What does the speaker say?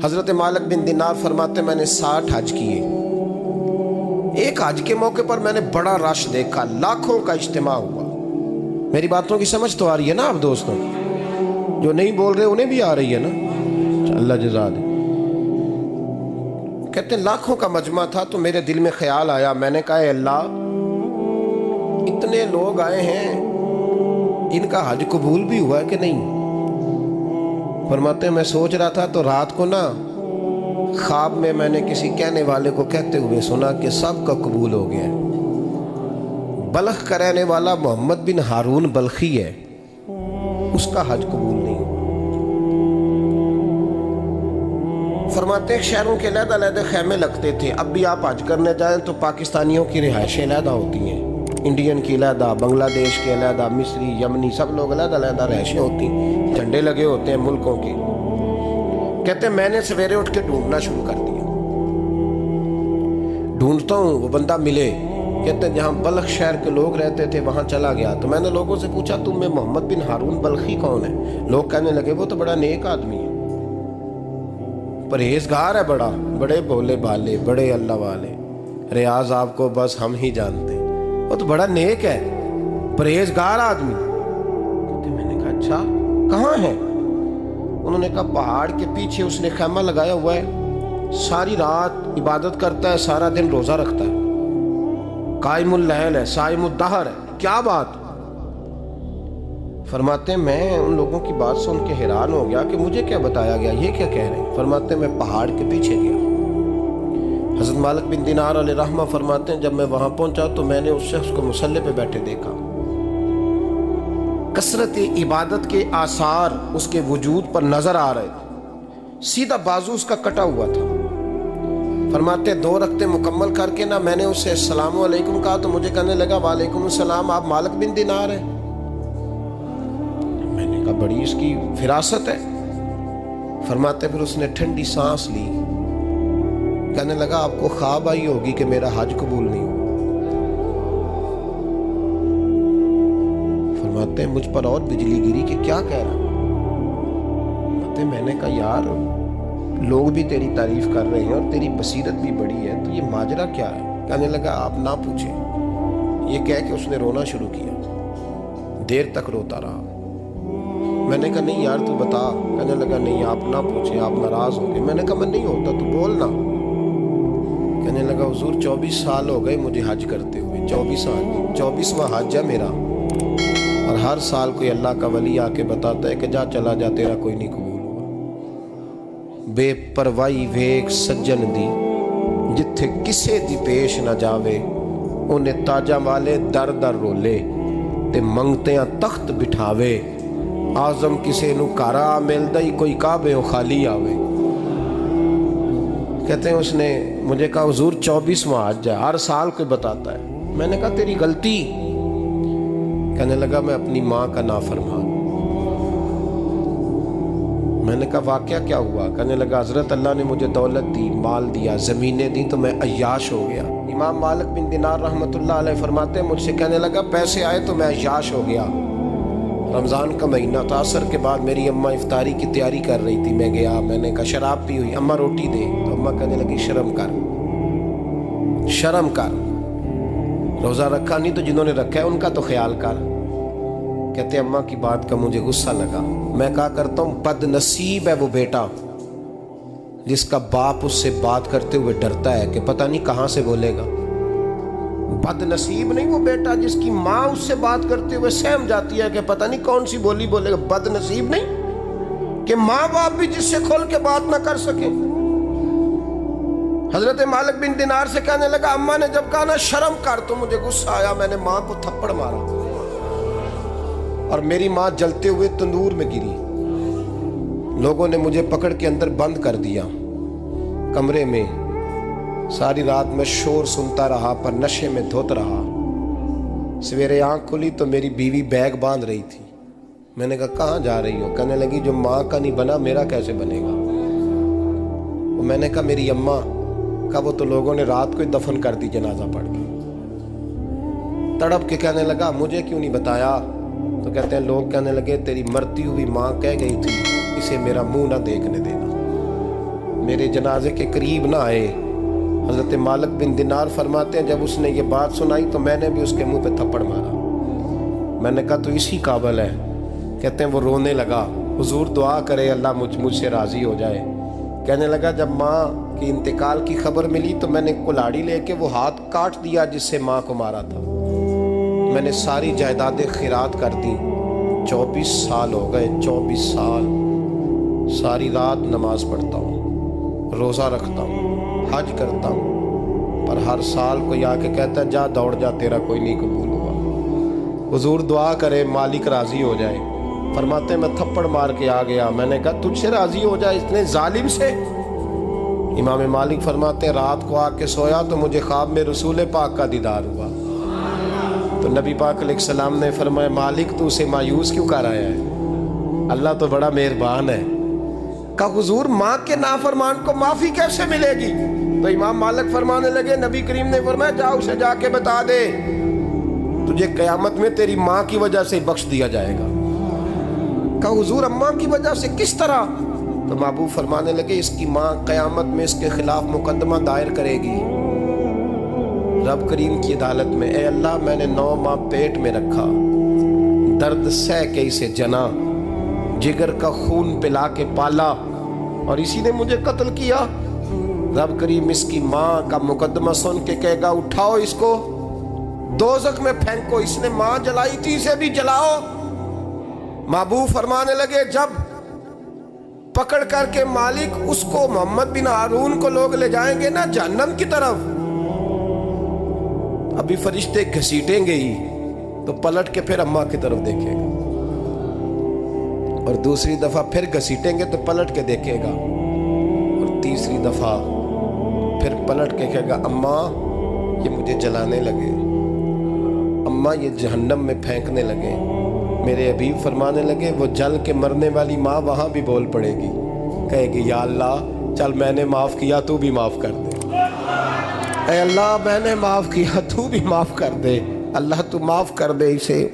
حضرت مالک بن دینار فرماتے میں نے 60 حج کیے. ایک حج کے موقع پر میں نے بڑا رش دیکھا، لاکھوں کا اجتماع ہوا. میری باتوں کی سمجھ تو آ رہی ہے نا آپ دوستوں؟ جو نہیں بول رہے انہیں بھی آ رہی ہے نا؟ اللہ جزا دے. کہتے ہیں لاکھوں کا مجمع تھا تو میرے دل میں خیال آیا. میں نے کہا اے اللہ، اتنے لوگ آئے ہیں، ان کا حج قبول بھی ہوا ہے کہ نہیں؟ فرماتے ہیں میں سوچ رہا تھا تو رات کو نا خواب میں نے کسی کہنے والے کو کہتے ہوئے سنا کہ سب کا قبول ہو گیا ہے. بلخ کا رہنے والا محمد بن ہارون بلخی ہے، اس کا حج قبول نہیں ہوا. فرماتے ہیں شہروں کے علیحدہ علیحدہ خیمے لگتے تھے. اب بھی آپ حج کرنے جائیں تو پاکستانیوں کی رہائشیں علیحدہ ہوتی ہیں، انڈین کی علیحدہ، بنگلہ دیش کے علیحدہ، مصری، یمنی، سب لوگ علیحدہ علیحدہ رہائشیں ہوتی ہیں، جھنڈے لگے ہوتے ہیں ملکوں کے. کہتے ہیں میں نے سویرے اٹھ کے ڈھونڈنا شروع کر دیا. ڈھونڈتا ہوں وہ بندہ ملے. کہتے ہیں جہاں بلخ شہر کے لوگ رہتے تھے وہاں چلا گیا تو میں نے لوگوں سے پوچھا تم میں محمد بن ہارون بلخی کون ہے؟ لوگ کہنے لگے وہ تو بڑا نیک آدمی ہے، پرہیزگار ہے، بڑے بولے بالے، بڑے اللہ والے. ریاض آپ کو بس ہم ہی جانتے، وہ تو بڑا نیک ہے، پرہیزگار آدمی. میں نے کہا اچھا کہاں ہے؟ انہوں نے کہا پہاڑ کے پیچھے اس نے خیمہ لگایا ہوا ہے، ساری رات عبادت کرتا ہے، سارا دن روزہ رکھتا ہے، قائم اللیل ہے، صائم الدہر ہے. کیا بات؟ فرماتے ہیں میں ان لوگوں کی بات سن کے حیران ہو گیا کہ مجھے کیا بتایا گیا، یہ کیا کہہ رہے ہیں. فرماتے ہیں میں پہاڑ کے پیچھے گیا. حضرت مالک بن دینار علیہ رحمہ فرماتے ہیں جب میں وہاں پہنچا تو میں نے اس شخص کو مصلی پہ بیٹھے دیکھا. کثرت عبادت کے آثار اس کے وجود پر نظر آ رہے تھے. سیدھا بازو اس کا کٹا ہوا تھا. فرماتے 2 رکعتیں مکمل کر کے نا میں نے اسے السلام علیکم کہا تو مجھے کہنے لگا وعلیکم السلام، آپ مالک بن دینار ہیں؟ میں نے کہا بڑی اس کی فراست ہے. فرماتے پھر اس نے ٹھنڈی سانس لی، کہنے لگا آپ کو خواب آئی ہوگی کہ میرا حج قبول نہیں ہوا. فرماتے ہیں مجھ پر اور بجلی گری کہ کیا کہہ رہا. فرماتے میں نے کہا یار لوگ بھی تیری تعریف کر رہے ہیں اور تیری بصیرت بھی بڑی ہے، تو یہ ماجرا کیا ہے؟ کہنے لگا آپ نہ پوچھیں. یہ کہہ کے اس نے رونا شروع کیا، دیر تک روتا رہا. میں نے کہا نہیں یار تو بتا. کہنے لگا نہیں آپ نہ پوچھیں، آپ ناراض ہوں گے. میں نے کہا میں نہیں ہوتا، تو بولنا. کہنے لگا حضور 24 سال ہو گئے مجھے حج کرتے ہوئے، 24واں حج ہے میرا، اور ہر سال کوئی اللہ کا ولی آ کے بتاتا ہے کہ جا چلا جا تیرا کوئی نہیں قبول ہوا. بے پروائی ویک سجن دی جتھے کسے دی پیش نہ جاوے، انہیں تاجاں والے در در رولے تے منگتیاں تخت بٹھاوے. آزم کسے نو کارا ملدا ہی کوئی کعبے خالی آوے. کہتے ہیں اس نے مجھے کہا حضور 24واں حج ہے، ہر سال کوئی بتاتا ہے. میں نے کہا تیری غلطی. کہنے لگا میں اپنی ماں کا نافرمان. میں نے کہا واقعہ کیا ہوا؟ کہنے لگا حضرت اللہ نے مجھے دولت دی، مال دیا، زمینیں دی تو میں عیاش ہو گیا. امام مالک بن دینار رحمۃ اللہ علیہ فرماتے ہیں مجھ سے کہنے لگا پیسے آئے تو میں عیاش ہو گیا. رمضان کا مہینہ تھا، عصر کے بعد میری اماں افطاری کی تیاری کر رہی تھی. میں گیا، میں نے کہا شراب پی ہوئی، اماں روٹی دے. تو اماں کہنے لگی شرم کر، روزہ رکھا نہیں تو جنہوں نے رکھا ہے ان کا تو خیال کر. کہتے اماں کی بات کا مجھے غصہ لگا. میں کہا کرتا ہوں بد نصیب ہے وہ بیٹا جس کا باپ اس سے بات کرتے ہوئے ڈرتا ہے کہ پتہ نہیں کہاں سے بولے گا. بد نصیب نہیں وہ بیٹا جس کی ماں اس سے بات کرتے ہوئے سہم جاتی ہے کہ پتہ نہیں کون سی بولی بولے گا. بد نصیب نہیں کہ ماں باپ بھی جس سے کھول کے بات نہ کر سکے. حضرت مالک بن دینار سے کہنے لگا اماں نے جب کہا نا شرم کر تو مجھے غصہ آیا، میں نے ماں کو تھپڑ مارا اور میری ماں جلتے ہوئے تندور میں گری. لوگوں نے مجھے پکڑ کے اندر بند کر دیا کمرے میں. ساری رات میں شور سنتا رہا پر نشے میں دھوت رہا. سویرے آنکھ کھلی تو میری بیوی بیگ باندھ رہی تھی. میں نے کہا کہاں جا رہی ہو؟ کہنے لگی جو ماں کا نہیں بنا میرا کیسے بنے گا. میں نے کہا میری اماں کا وہ تو لوگوں نے رات کو ہی دفن کر دی جنازہ پڑھ کے. تڑپ کے کہنے لگا مجھے کیوں نہیں بتایا؟ تو کہتے ہیں لوگ کہنے لگے تیری مرتی ہوئی ماں کہہ گئی تھی اسے میرا منہ نہ دیکھنے دینا. میرے جنازے کے قریب نہ آئے۔ حضرت مالک بن دینار فرماتے ہیں جب اس نے یہ بات سنائی تو میں نے بھی اس کے منہ پہ تھپڑ مارا۔ میں نے کہا تو اسی قابل ہے۔ کہتے ہیں وہ رونے لگا، حضور دعا کرے اللہ مجھ سے راضی ہو جائے۔ کہنے لگا جب ماں کی انتقال کی خبر ملی تو میں نے کلاڑی لے کے وہ ہاتھ کاٹ دیا جس سے ماں کو مارا تھا۔ میں نے ساری جائیدادیں خیرات کر دی۔ 24 سال ہو گئے، 24 سال ساری رات نماز پڑھتا ہوں، روزہ رکھتا ہوں، حج کرتا ہوں، پر ہر سال کوئی آ کے کہتا ہے جا دوڑ جا تیرا کوئی نہیں قبول ہوا۔ حضور دعا کرے مالک راضی ہو جائے۔ فرماتے ہیں میں تھپڑ مار کے آ گیا، میں نے کہا تجھ سے راضی ہو جائے اتنے ظالم سے؟ امام مالک فرماتے ہیں رات کو آ کے سویا تو مجھے خواب میں رسول پاک کا دیدار ہوا۔ تو نبی پاک علیہ السلام نے فرمایا مالک تو اسے مایوس کیوں کر آیا ہے؟ اللہ تو بڑا مہربان ہے۔ کہا حضور ماں کے نافرمان کو معافی کیسے ملے گی؟ تو امام مالک فرمانے لگے نبی کریم نے فرمایا جا اسے جا کے بتا دے تجھے قیامت میں تیری ماں کی وجہ سے بخش دیا جائے گا۔ کہا حضور اماں کی وجہ سے کس طرح؟ تو محبوب فرمانے لگے اس کی ماں قیامت میں اس کے خلاف مقدمہ دائر کرے گی رب کریم کی عدالت میں، اے اللہ میں نے 9 ماہ پیٹ میں رکھا، درد سہ کے اسے جنا، جگر کا خون پلا کے پالا اور اسی نے مجھے قتل کیا۔ رب کریم اس کی ماں کا مقدمہ سن کے کہے گا اٹھاؤ اس کو دوزخ میں پھینکو، اس نے ماں جلائی تھی اسے بھی جلاؤ۔ محبوب فرمانے لگے جب پکڑ کر کے مالک اس کو محمد بن ہارون کو لوگ لے جائیں گے نا جہنم کی طرف، ابھی فرشتے گھسیٹیں گے ہی تو پلٹ کے پھر اماں کی طرف دیکھے گا اور دوسری دفعہ پھر گھسیٹیں گے تو پلٹ کے دیکھے گا اور تیسری دفعہ پھر پلٹ کے کہے گا اماں یہ مجھے جلانے لگے، اماں یہ جہنم میں پھینکنے لگے۔ میرے حبیب فرمانے لگے وہ جل کے مرنے والی ماں وہاں بھی بول پڑے گی، کہے گی یا اللہ چل میں نے معاف کیا تو بھی معاف کر دے، اے اللہ میں نے معاف کیا تو بھی معاف کر دے، اللہ تو معاف کر دے اسے۔